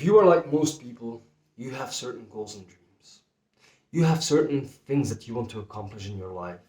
If you are like most people, you have certain goals and dreams. You have certain things that you want to accomplish in your life.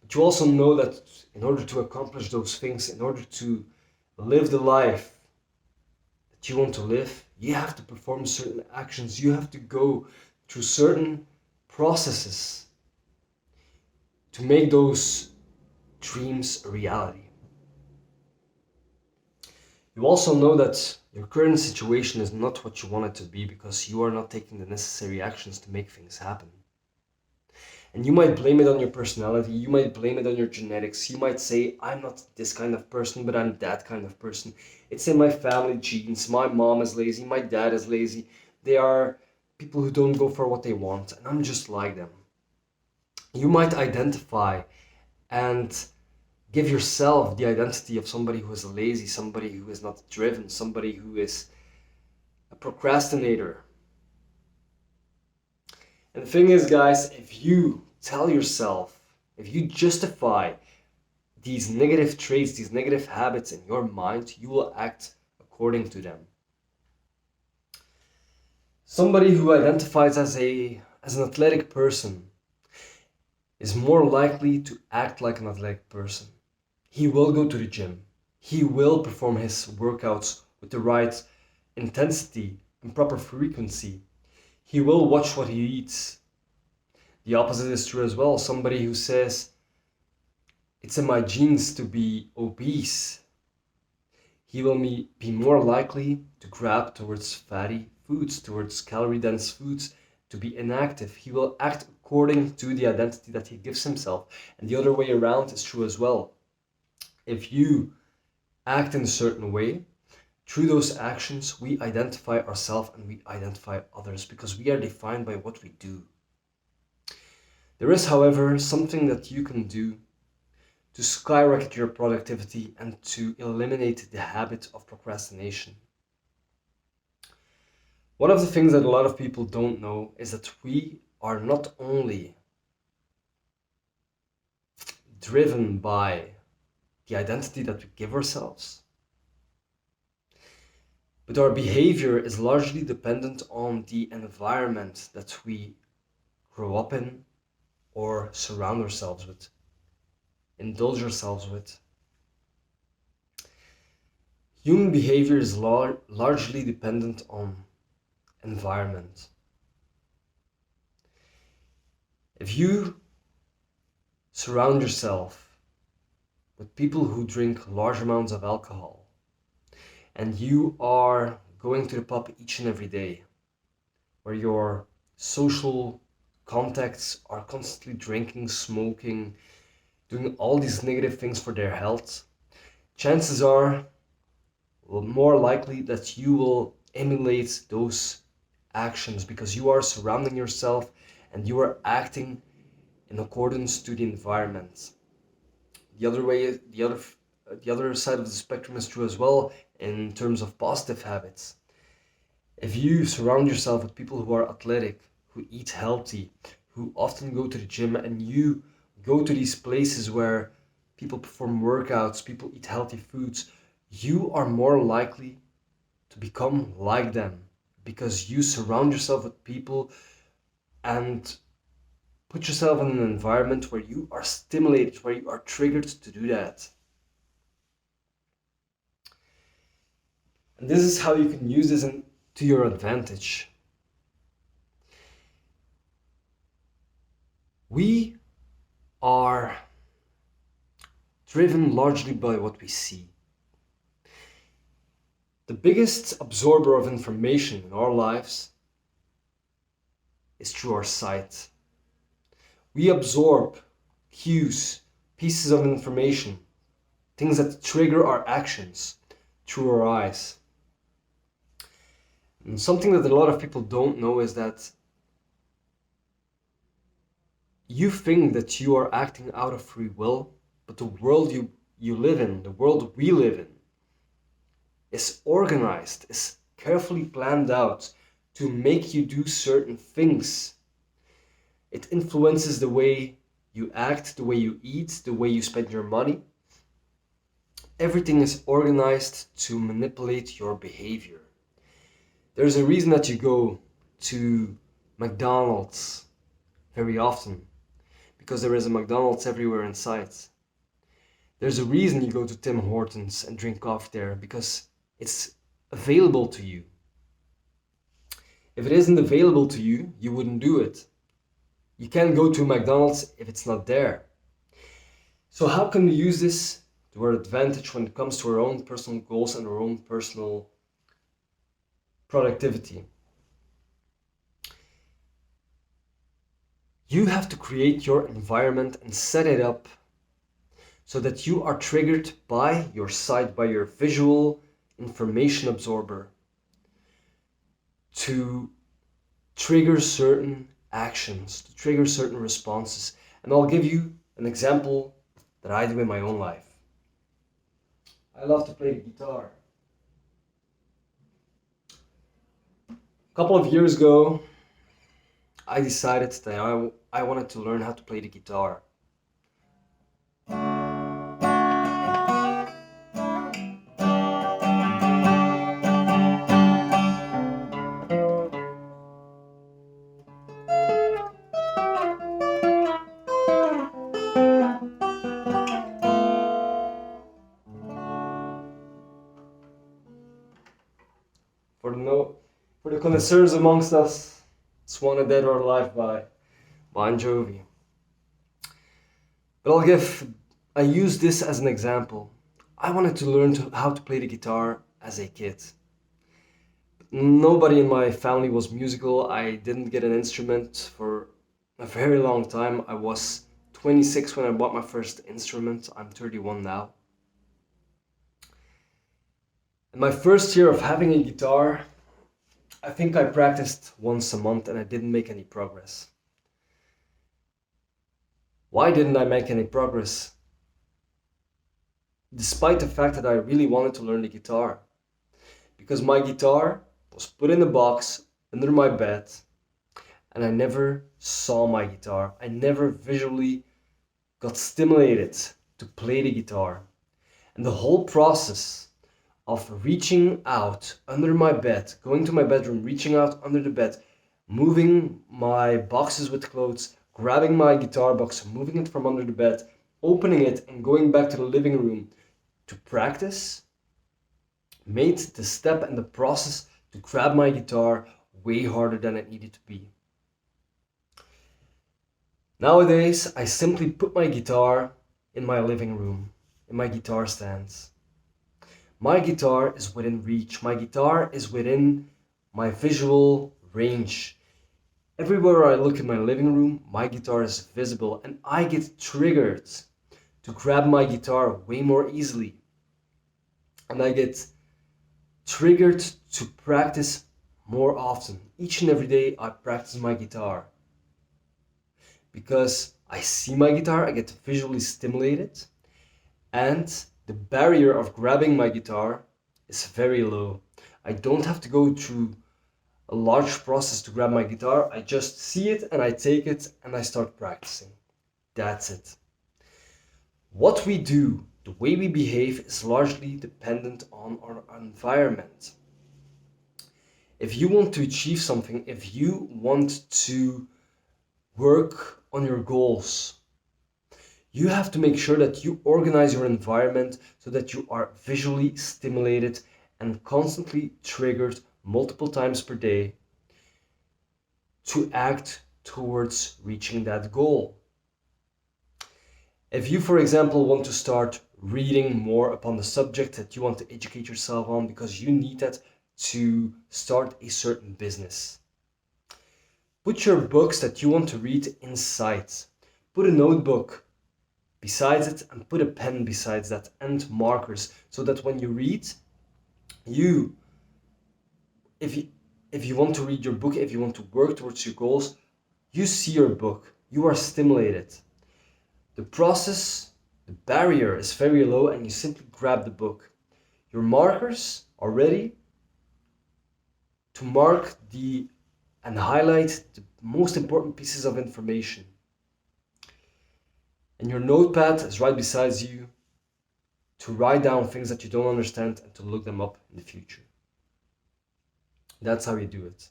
But you also know that in order to accomplish those things, in order to live the life that you want to live, you have to perform certain actions. You have to go through certain processes to make those dreams a reality. You also know that your current situation is not what you want it to be because you are not taking the necessary actions to make things happen. And you might blame it on your personality, you might blame it on your genetics, you might say, I'm not this kind of person, but I'm that kind of person. It's in my family genes, my mom is lazy, my dad is lazy. They are people who don't go for what they want, and I'm just like them. You might identify and give yourself the identity of somebody who is lazy, somebody who is not driven, somebody who is a procrastinator. And the thing is, guys, if you tell yourself, if you justify these negative traits, these negative habits in your mind, you will act according to them. Somebody who identifies as an athletic person is more likely to act like an athletic person. He will go to the gym. He will perform his workouts with the right intensity and proper frequency. He will watch what he eats. The opposite is true as well. Somebody who says, it's in my genes to be obese, he will be more likely to grab towards fatty foods, towards calorie-dense foods, to be inactive. He will act according to the identity that he gives himself. And the other way around is true as well. If you act in a certain way, through those actions, we identify ourselves and we identify others because we are defined by what we do. There is, however, something that you can do to skyrocket your productivity and to eliminate the habit of procrastination. One of the things that a lot of people don't know is that we are not only driven by the identity that we give ourselves, but our behavior is largely dependent on the environment that we grow up in or surround ourselves with, indulge ourselves with. Human behavior is largely dependent on environment. If you surround yourself with people who drink large amounts of alcohol, and you are going to the pub each and every day, where your social contacts are constantly drinking, smoking, doing all these negative things for their health, chances are more likely that you will emulate those actions because you are surrounding yourself and you are acting in accordance to the environment. The other side of the spectrum is true as well in terms of positive habits. If you surround yourself with people who are athletic, who eat healthy, who often go to the gym, and you go to these places where people perform workouts, people eat healthy foods, you are more likely to become like them because you surround yourself with people and put yourself in an environment where you are stimulated, where you are triggered to do that. And this is how you can use this to your advantage. We are driven largely by what we see. The biggest absorber of information in our lives is through our sight. We absorb cues, pieces of information, things that trigger our actions through our eyes. And something that a lot of people don't know is that you think that you are acting out of free will, but the world you live in, the world we live in, is organized, is carefully planned out to make you do certain things. It influences the way you act, the way you eat, the way you spend your money. Everything is organized to manipulate your behavior. There's a reason that you go to McDonald's very often, because there is a McDonald's everywhere in sight. There's a reason you go to Tim Hortons and drink coffee there, because it's available to you. If it isn't available to you, you wouldn't do it. You can't go to McDonald's if it's not there. So how can we use this to our advantage when it comes to our own personal goals and our own personal productivity? You have to create your environment and set it up so that you are triggered by your sight, by your visual information absorber, to trigger certain actions, to trigger certain responses. And I'll give you an example that I do in my own life. I love to play the guitar. A couple of years ago, I decided that I wanted to learn how to play the guitar. For the connoisseurs amongst us, it's Wanna Dead or Alive by Bon Jovi. But I use this as an example. I wanted to learn how to play the guitar as a kid. Nobody in my family was musical. I didn't get an instrument for a very long time. I was 26 when I bought my first instrument. I'm 31 now. In my first year of having a guitar, I think I practiced once a month and I didn't make any progress. Why didn't I make any progress? Despite the fact that I really wanted to learn the guitar. Because my guitar was put in a box under my bed and I never saw my guitar. I never visually got stimulated to play the guitar. And the whole process of reaching out under my bed, going to my bedroom, reaching out under the bed, moving my boxes with clothes, grabbing my guitar box, moving it from under the bed, opening it and going back to the living room to practice, made the step and the process to grab my guitar way harder than it needed to be. Nowadays, I simply put my guitar in my living room, in my guitar stands. My guitar is within reach. My guitar is within my visual range. Everywhere I look in my living room, my guitar is visible and I get triggered to grab my guitar way more easily. And I get triggered to practice more often. Each and every day I practice my guitar. Because I see my guitar, I get visually stimulated, and the barrier of grabbing my guitar is very low. I don't have to go through a large process to grab my guitar. I just see it and I take it and I start practicing. That's it. What we do, the way we behave, is largely dependent on our environment. If you want to achieve something, if you want to work on your goals, you have to make sure that you organize your environment so that you are visually stimulated and constantly triggered multiple times per day to act towards reaching that goal. If you, for example, want to start reading more upon the subject that you want to educate yourself on because you need that to start a certain business, put your books that you want to read inside. Put a notebook besides it and put a pen besides that and markers so that when you read, if you want to read your book, if you want to work towards your goals, you see your book, you are stimulated. The process, the barrier is very low and you simply grab the book. Your markers are ready to mark and highlight the most important pieces of information. And your notepad is right beside you to write down things that you don't understand and to look them up in the future. That's how you do it.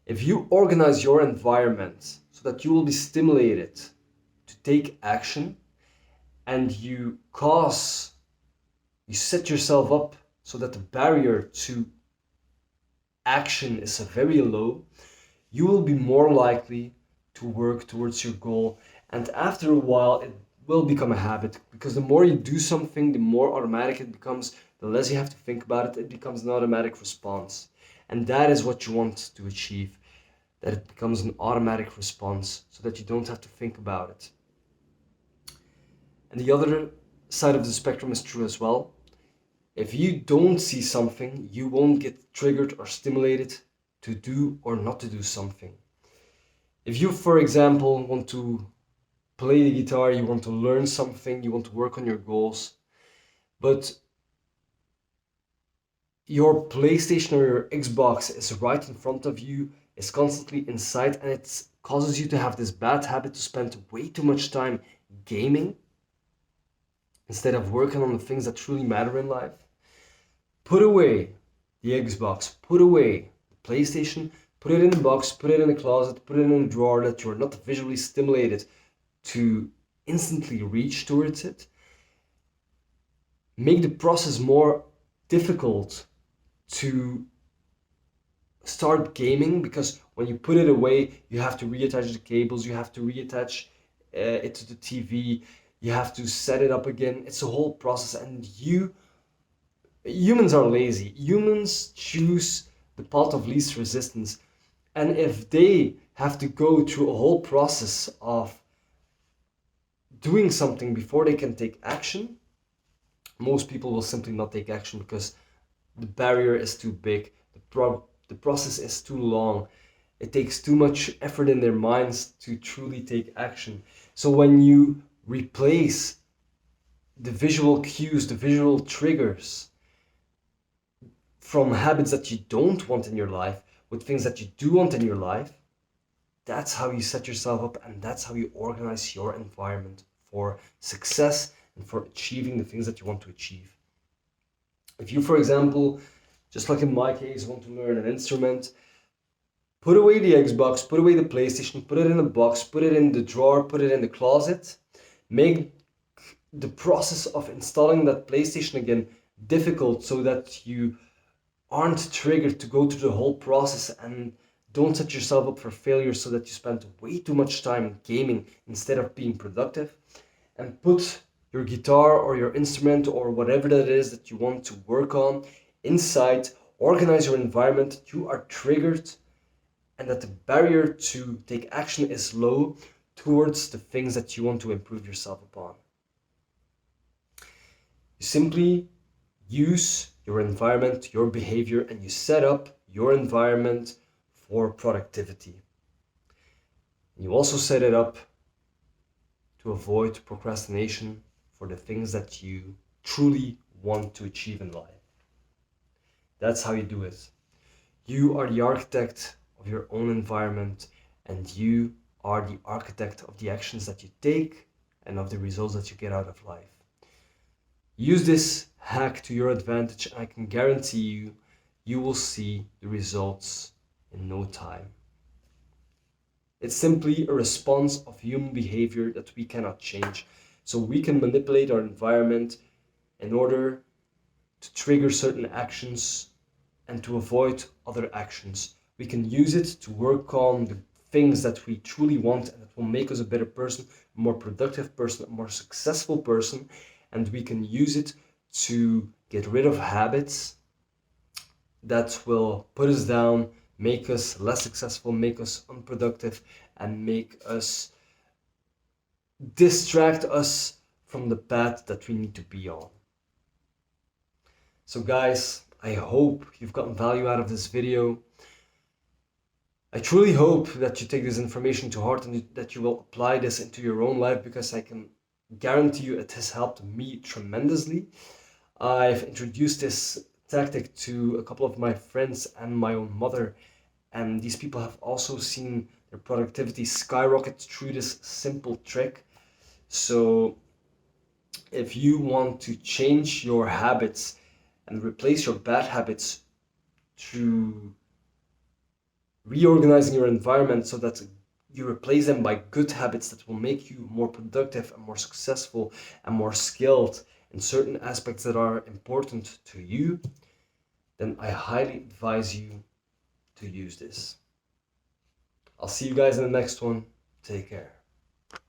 If you organize your environment so that you will be stimulated to take action, and you set yourself up so that the barrier to action is very low, you will be more likely to work towards your goal. And after a while, it will become a habit, because the more you do something, the more automatic it becomes, the less you have to think about it. It becomes an automatic response. And that is what you want to achieve, that it becomes an automatic response so that you don't have to think about it. And the other side of the spectrum is true as well. If you don't see something, you won't get triggered or stimulated to do or not to do something. If you, for example, want to play the guitar, you want to learn something, you want to work on your goals, but your PlayStation or your Xbox is right in front of you, is constantly in sight, and it causes you to have this bad habit to spend way too much time gaming instead of working on the things that truly matter in life. Put away the Xbox, put away the PlayStation, put it in a box, put it in a closet, put it in a drawer that you're not visually stimulated to instantly reach towards it. Make the process more difficult to start gaming, because when you put it away, you have to reattach the cables, you have to reattach it to the TV, you have to set it up again. It's a whole process, and humans are lazy. Humans choose the path of least resistance. And if they have to go through a whole process of doing something before they can take action, most people will simply not take action, because the barrier is too big, the process is too long, it takes too much effort in their minds to truly take action. So when you replace the visual cues, the visual triggers from habits that you don't want in your life with things that you do want in your life, that's how you set yourself up, and that's how you organize your environment for success and for achieving the things that you want to achieve. If you, for example, just like in my case, want to learn an instrument, put away the Xbox, put away the PlayStation, put it in a box, put it in the drawer, put it in the closet. Make the process of installing that PlayStation again difficult, so that you aren't triggered to go through the whole process, and don't set yourself up for failure so that you spend way too much time gaming instead of being productive. And put your guitar or your instrument or whatever that is that you want to work on inside. Organize your environment that you are triggered, and that the barrier to take action is low towards the things that you want to improve yourself upon. You simply use your environment, your behavior, and you set up your environment for productivity. And you also set it up to avoid procrastination for the things that you truly want to achieve in life. That's how you do it. You are the architect of your own environment, and you are the architect of the actions that you take and of the results that you get out of life. Use this hack to your advantage, and I can guarantee you, you will see the results in no time. It's simply a response of human behavior that we cannot change. So we can manipulate our environment in order to trigger certain actions and to avoid other actions. We can use it to work on the things that we truly want and that will make us a better person, a more productive person, a more successful person. And we can use it to get rid of habits that will put us down, make us less successful, make us unproductive, and make us distract us from the path that we need to be on. So guys, I hope you've gotten value out of this video. I truly hope that you take this information to heart and that you will apply this into your own life, because I can guarantee you it has helped me tremendously. I've introduced this tactic to a couple of my friends and my own mother, and these people have also seen their productivity skyrocket through this simple trick. So if you want to change your habits and replace your bad habits through reorganizing your environment so that you replace them by good habits that will make you more productive and more successful and more skilled in certain aspects that are important to you, then I highly advise you to use this. I'll see you guys in the next one. Take care.